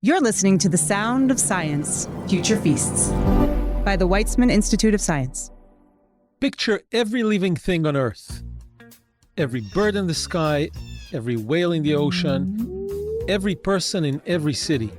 You're listening to The Sound of Science, Future Feasts, by the Weizmann Institute of Science. Picture every living thing on Earth. Every bird in the sky, every whale in the ocean, every person in every city,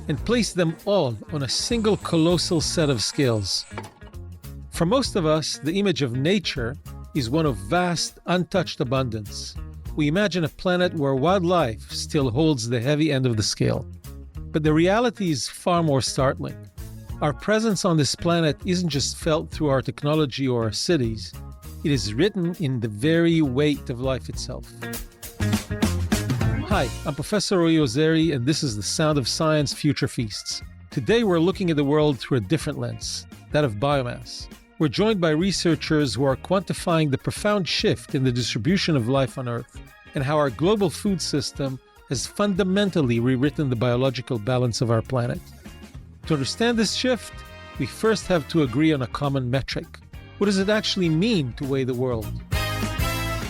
and place them all on a single colossal set of scales. For most of us, the image of nature is one of vast, untouched abundance. We imagine a planet where wildlife still holds the heavy end of the scale. But the reality is far more startling. Our presence on this planet isn't just felt through our technology or our cities. It is written in the very weight of life itself. Hi, I'm Professor Roee Ozeri, and this is The Sound of Science Future Feasts. Today we're looking at the world through a different lens, that of biomass. We're joined by researchers who are quantifying the profound shift in the distribution of life on Earth and how our global food system has fundamentally rewritten the biological balance of our planet. To understand this shift, we first have to agree on a common metric. What does it actually mean to weigh the world?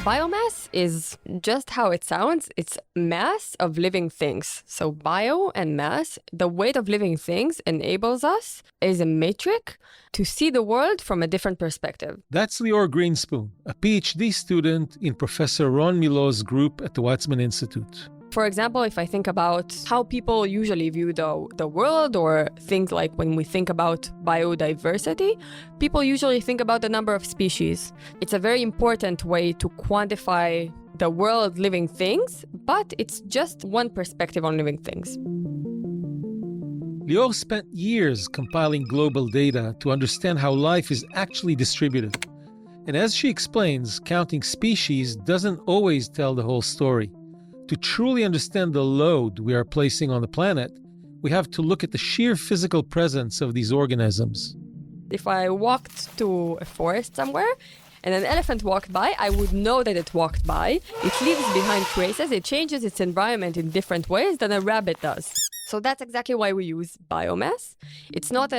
Biomass is just how it sounds. It's mass of living things. So bio and mass, the weight of living things enables us as a metric to see the world from a different perspective. That's Lior Greenspoon, a PhD student in Professor Ron Milow's group at the Weizmann Institute. For example, if I think about how people usually view the world, or things like when we think about biodiversity, people usually think about the number of species. It's a very important way to quantify the world living things, but it's just one perspective on living things. Lior spent years compiling global data to understand how life is actually distributed. And as she explains, counting species doesn't always tell the whole story. To truly understand the load we are placing on the planet, we have to look at the sheer physical presence of these organisms. If I walked to a forest somewhere and an elephant walked by, I would know that it walked by. It leaves behind traces. It changes its environment in different ways than a rabbit does. So that's exactly why we use biomass. It's not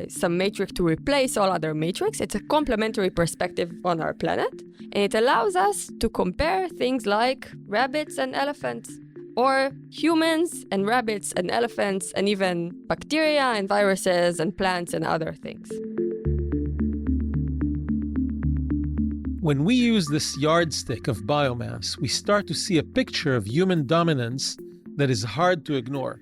some metric to replace all other metrics. It's a complementary perspective on our planet. And it allows us to compare things like rabbits and elephants, or humans and rabbits and elephants, and even bacteria and viruses and plants and other things. When we use this yardstick of biomass, we start to see a picture of human dominance that is hard to ignore.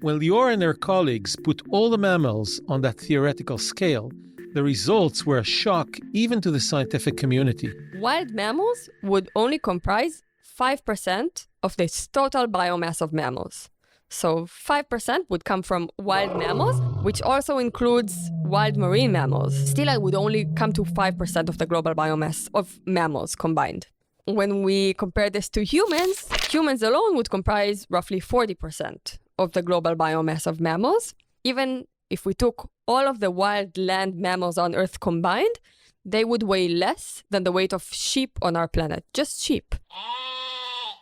When Lior and her colleagues put all the mammals on that theoretical scale, the results were a shock even to the scientific community. Wild mammals would only comprise 5% of the total biomass of mammals. So 5% would come from wild mammals, which also includes wild marine mammals. Still, I would only come to 5% of the global biomass of mammals combined. When we compare this to humans, humans alone would comprise roughly 40% of the global biomass of mammals. Even if we took all of the wild land mammals on Earth combined, they would weigh less than the weight of sheep on our planet. Just sheep.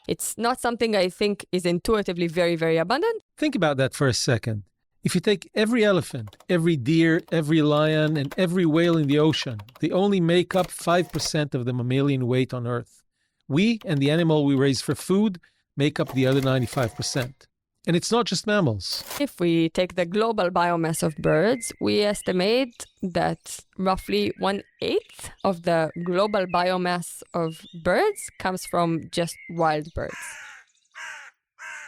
It's not something I think is intuitively very, very abundant. Think about that for a second. If you take every elephant, every deer, every lion, and every whale in the ocean, they only make up 5% of the mammalian weight on Earth. We and the animal we raise for food make up the other 95%. And it's not just mammals. If we take the global biomass of birds, we estimate that roughly 1/8 of the global biomass of birds comes from just wild birds.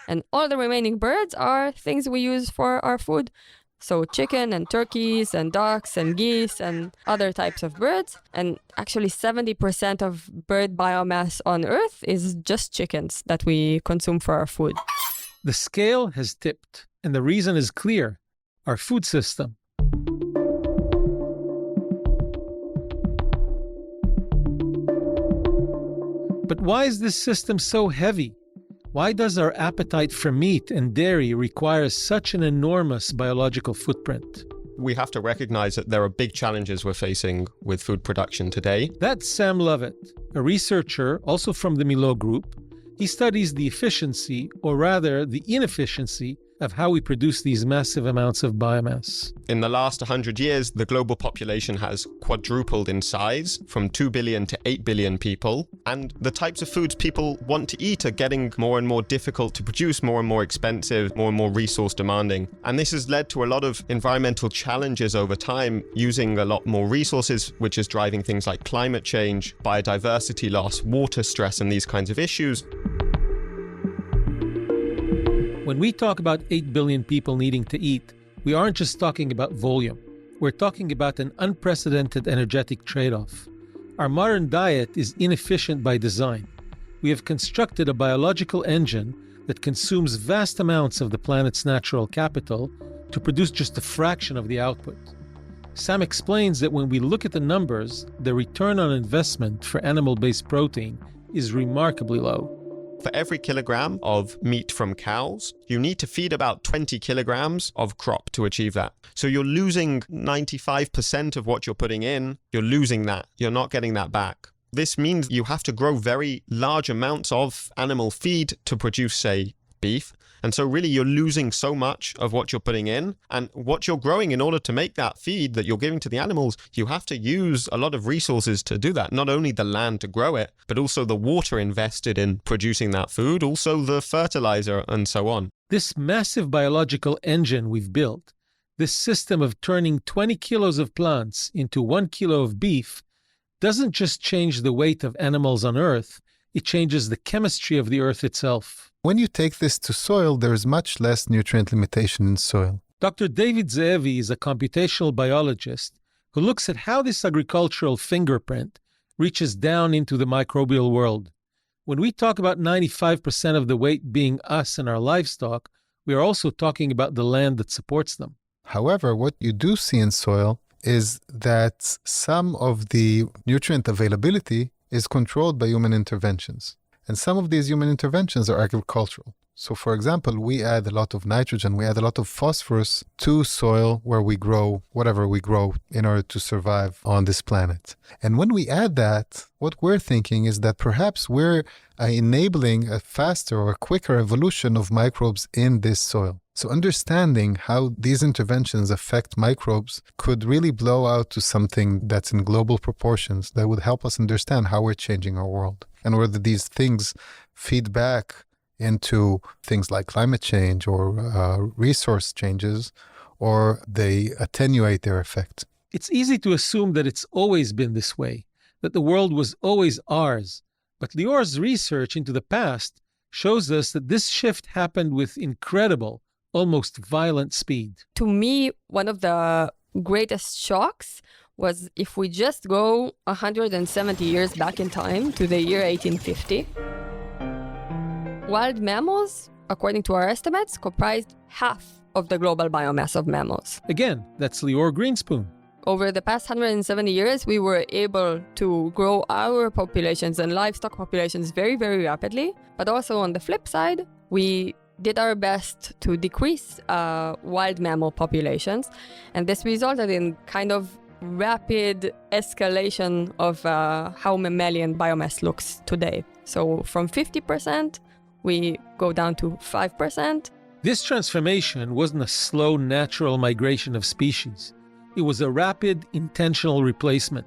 And all the remaining birds are things we use for our food. So chicken and turkeys and ducks and geese and other types of birds. And actually 70% of bird biomass on Earth is just chickens that we consume for our food. The scale has tipped, and the reason is clear: our food system. But why is this system so heavy? Why does our appetite for meat and dairy require such an enormous biological footprint? We have to recognize that there are big challenges we're facing with food production today. That's Sam Lovat, a researcher also from the Milow group. He studies the efficiency, or rather the inefficiency, of how we produce these massive amounts of biomass. In the last 100 years, the global population has quadrupled in size from 2 billion to 8 billion people. And the types of foods people want to eat are getting more and more difficult to produce, more and more expensive, more and more resource demanding. And this has led to a lot of environmental challenges over time, using a lot more resources, which is driving things like climate change, biodiversity loss, water stress, and these kinds of issues. When we talk about 8 billion people needing to eat, we aren't just talking about volume. We're talking about an unprecedented energetic trade-off. Our modern diet is inefficient by design. We have constructed a biological engine that consumes vast amounts of the planet's natural capital to produce just a fraction of the output. Sam explains that when we look at the numbers, the return on investment for animal-based protein is remarkably low. For every kilogram of meat from cows, you need to feed about 20 kilograms of crop to achieve that. So you're losing 95% of what you're putting in. You're losing that. You're not getting that back. This means you have to grow very large amounts of animal feed to produce, say, beef. And so really you're losing so much of what you're putting in, and what you're growing in order to make that feed that you're giving to the animals, you have to use a lot of resources to do that. Not only the land to grow it, but also the water invested in producing that food, also the fertilizer and so on. This massive biological engine we've built, this system of turning 20 kilos of plants into 1 kilo of beef, doesn't just change the weight of animals on Earth, it changes the chemistry of the Earth itself. When you take this to soil, there is much less nutrient limitation in soil. Dr. David Zeevi is a computational biologist who looks at how this agricultural fingerprint reaches down into the microbial world. When we talk about 95% of the weight being us and our livestock, we are also talking about the land that supports them. However, what you do see in soil is that some of the nutrient availability is controlled by human interventions. And some of these human interventions are agricultural. So for example, we add a lot of nitrogen, we add a lot of phosphorus to soil where we grow whatever we grow in order to survive on this planet. And when we add that, what we're thinking is that perhaps we're enabling a faster or quicker evolution of microbes in this soil. So understanding how these interventions affect microbes could really blow out to something that's in global proportions that would help us understand how we're changing our world and whether these things feed back into things like climate change or resource changes, or they attenuate their effect. It's easy to assume that it's always been this way, that the world was always ours. But Lior's research into the past shows us that this shift happened with incredible, almost violent speed. To me, one of the greatest shocks was if we just go 170 years back in time to the year 1850. Wild mammals, according to our estimates, comprised half of the global biomass of mammals. Again, that's Lior Greenspoon. Over the past 170 years, we were able to grow our populations and livestock populations very, very rapidly. But also on the flip side, we did our best to decrease wild mammal populations. And this resulted in kind of rapid escalation of how mammalian biomass looks today. So from 50%, we go down to 5%. This transformation wasn't a slow natural migration of species. It was a rapid, intentional replacement.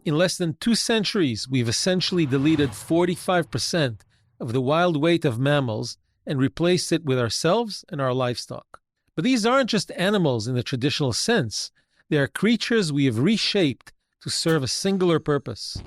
In less than 2 centuries, we've essentially deleted 45% of the wild weight of mammals and replaced it with ourselves and our livestock. But these aren't just animals in the traditional sense. They are creatures we have reshaped to serve a singular purpose.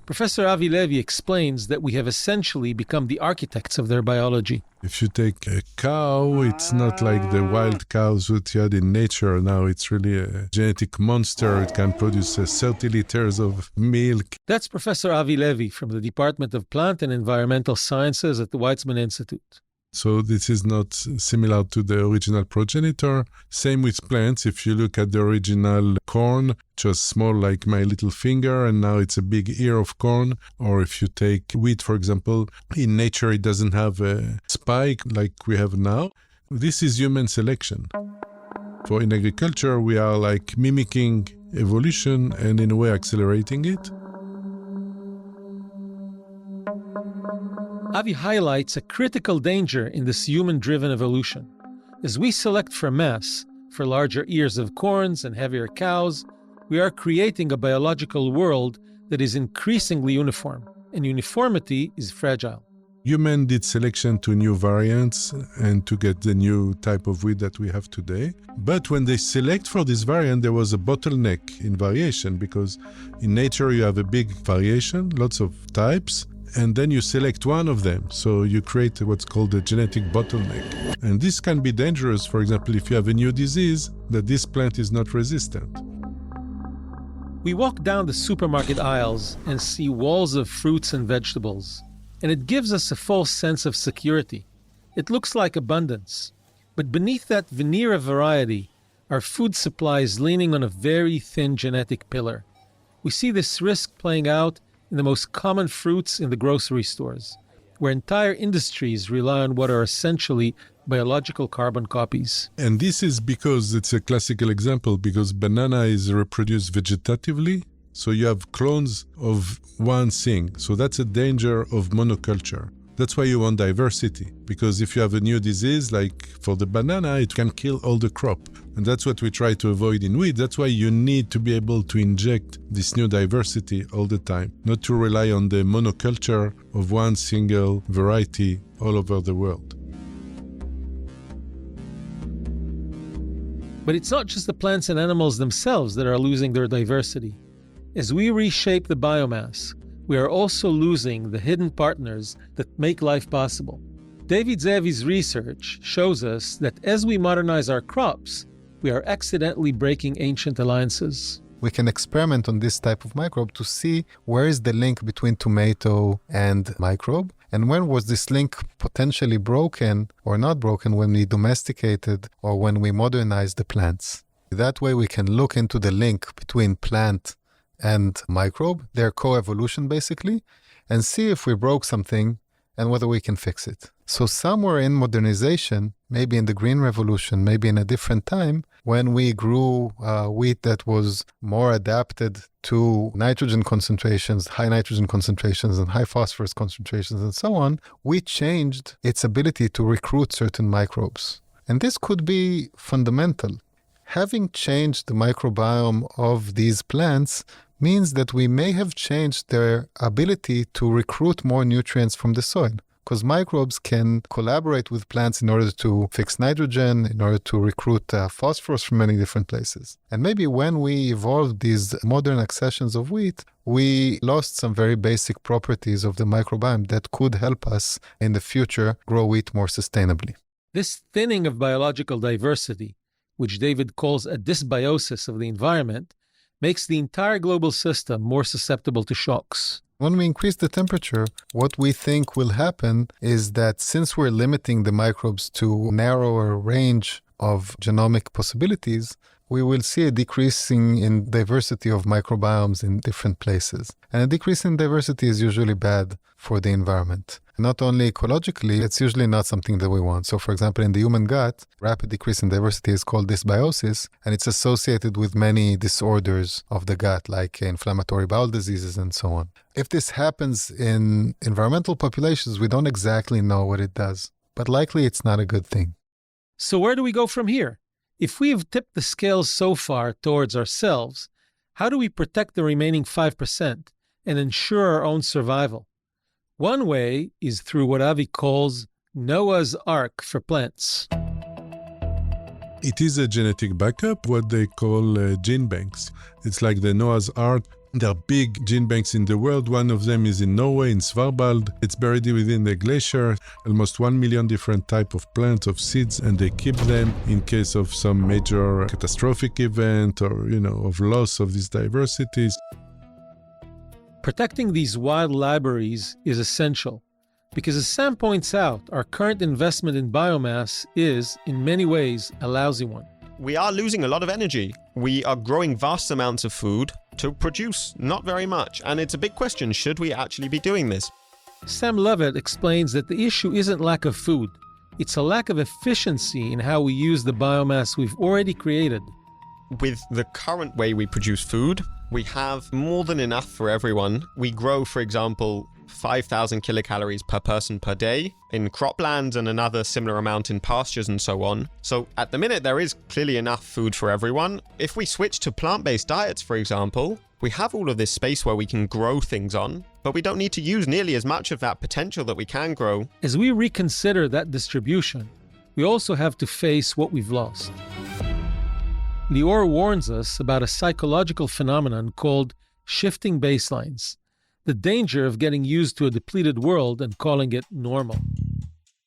Professor Avi Levy explains that we have essentially become the architects of their biology. If you take a cow, it's not like the wild cows that you had in nature. Now it's really a genetic monster. It can produce 30 liters of milk. That's Professor Avi Levy from the Department of Plant and Environmental Sciences at the Weizmann Institute. So this is not similar to the original progenitor. Same with plants. If you look at the original corn, just small like my little finger, and now it's a big ear of corn. Or if you take wheat, for example, in nature it doesn't have a spike like we have now. This is human selection. For in agriculture, we are like mimicking evolution and in a way accelerating it. Avi highlights a critical danger in this human-driven evolution. As we select for mass, for larger ears of corns and heavier cows, we are creating a biological world that is increasingly uniform, and uniformity is fragile. Human did selection to new variants and to get the new type of wheat that we have today. But when they select for this variant, there was a bottleneck in variation, because in nature you have a big variation, lots of types, and then you select one of them. So you create what's called a genetic bottleneck. And this can be dangerous, for example, if you have a new disease that this plant is not resistant. We walk down the supermarket aisles and see walls of fruits and vegetables, and it gives us a false sense of security. It looks like abundance. But beneath that veneer of variety, our food supply is leaning on a very thin genetic pillar. We see this risk playing out in the most common fruits in the grocery stores, where entire industries rely on what are essentially biological carbon copies. And this is because it's a classical example, because banana is reproduced vegetatively. So you have clones of one thing. So that's a danger of monoculture. That's why you want diversity, because if you have a new disease, like for the banana, it can kill all the crop. And that's what we try to avoid in wheat. That's why you need to be able to inject this new diversity all the time, not to rely on the monoculture of one single variety all over the world. But it's not just the plants and animals themselves that are losing their diversity. As we reshape the biomass, we are also losing the hidden partners that make life possible. David Zeevi's research shows us that as we modernize our crops, we are accidentally breaking ancient alliances. We can experiment on this type of microbe to see where is the link between tomato and microbe, and when was this link potentially broken or not broken when we domesticated or when we modernized the plants. That way we can look into the link between plant and microbe, their coevolution basically, and see if we broke something and whether we can fix it. So somewhere in modernization, maybe in the Green Revolution, maybe in a different time, when we grew wheat that was more adapted to nitrogen concentrations, high nitrogen concentrations and high phosphorus concentrations and so on, we changed its ability to recruit certain microbes. And this could be fundamental. Having changed the microbiome of these plants means that we may have changed their ability to recruit more nutrients from the soil, because microbes can collaborate with plants in order to fix nitrogen, in order to recruit phosphorus from many different places. And maybe when we evolved these modern accessions of wheat, we lost some very basic properties of the microbiome that could help us in the future grow wheat more sustainably. This thinning of biological diversity, which David calls a dysbiosis of the environment, makes the entire global system more susceptible to shocks. When we increase the temperature, what we think will happen is that since we're limiting the microbes to a narrower range of genomic possibilities, we will see a decreasing in diversity of microbiomes in different places. And a decrease in diversity is usually bad for the environment. Not only ecologically, it's usually not something that we want. So for example, in the human gut, rapid decrease in diversity is called dysbiosis, and it's associated with many disorders of the gut, like inflammatory bowel diseases and so on. If this happens in environmental populations, we don't exactly know what it does, but likely it's not a good thing. So where do we go from here? If we've tipped the scales so far towards ourselves, how do we protect the remaining 5% and ensure our own survival? One way is through what Avi calls Noah's Ark for plants. It is a genetic backup, what they call gene banks. It's like the Noah's Ark. There are big gene banks in the world. One of them is in Norway, in Svalbard. It's buried within the glacier. Almost 1 million different types of plants, of seeds, and they keep them in case of some major catastrophic event or, of loss of these diversities. Protecting these wild libraries is essential because, as Sam points out, our current investment in biomass is, in many ways, a lousy one. We are losing a lot of energy. We are growing vast amounts of food to produce not very much. And it's a big question, should we actually be doing this? Sam Lovat explains that the issue isn't lack of food. It's a lack of efficiency in how we use the biomass we've already created. With the current way we produce food, we have more than enough for everyone. We grow, for example, 5,000 kilocalories per person per day in cropland and another similar amount in pastures and so on. So at the minute, there is clearly enough food for everyone. If we switch to plant-based diets, for example, we have all of this space where we can grow things on, but we don't need to use nearly as much of that potential that we can grow. As we reconsider that distribution, we also have to face what we've lost. Lior warns us about a psychological phenomenon called shifting baselines, the danger of getting used to a depleted world and calling it normal.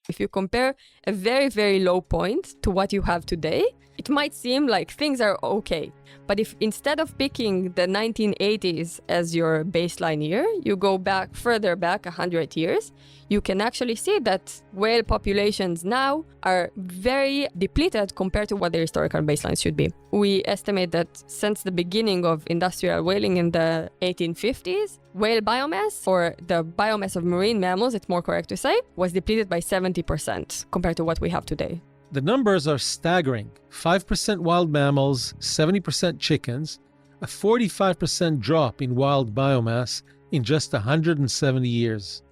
If you compare a very, very low point to what you have today, it might seem like things are okay. But if instead of picking the 1980s as your baseline year, you go back further back 100 years, you can actually see that whale populations now are very depleted compared to what their historical baselines should be. We estimate that since the beginning of industrial whaling in the 1850s, whale biomass, or the biomass of marine mammals, it's more correct to say, was depleted by 70% compared to what we have today. The numbers are staggering. 5% wild mammals, 70% chickens, a 45% drop in wild biomass in just 170 years.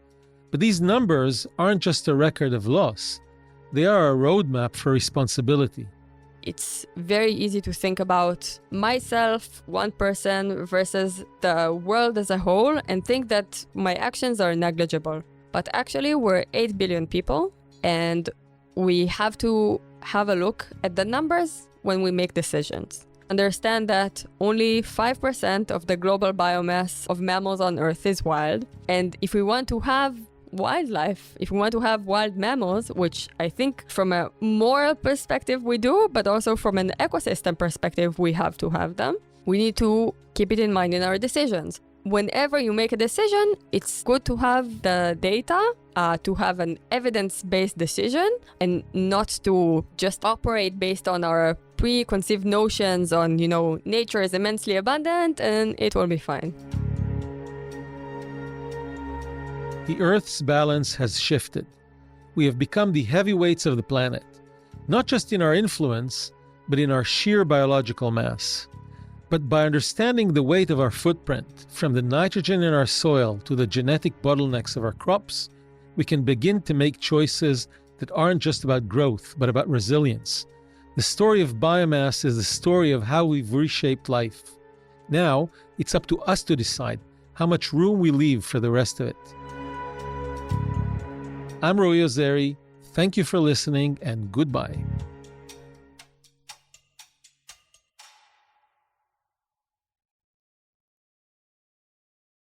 But these numbers aren't just a record of loss. They are a roadmap for responsibility. It's very easy to think about myself, one person, versus the world as a whole and think that my actions are negligible. But actually, we're 8 billion people, and we have to have a look at the numbers when we make decisions. Understand that only 5% of the global biomass of mammals on Earth is wild. And if we want to have wildlife, if we want to have wild mammals, which I think from a moral perspective we do, but also from an ecosystem perspective we have to have them, we need to keep it in mind in our decisions. Whenever you make a decision, it's good to have the data, to have an evidence-based decision, and not to just operate based on our preconceived notions on, nature is immensely abundant and it will be fine. The Earth's balance has shifted. We have become the heavyweights of the planet, not just in our influence, but in our sheer biological mass. But by understanding the weight of our footprint, from the nitrogen in our soil to the genetic bottlenecks of our crops, we can begin to make choices that aren't just about growth, but about resilience. The story of biomass is the story of how we've reshaped life. Now, it's up to us to decide how much room we leave for the rest of it. I'm Roee Ozeri. Thank you for listening, and goodbye.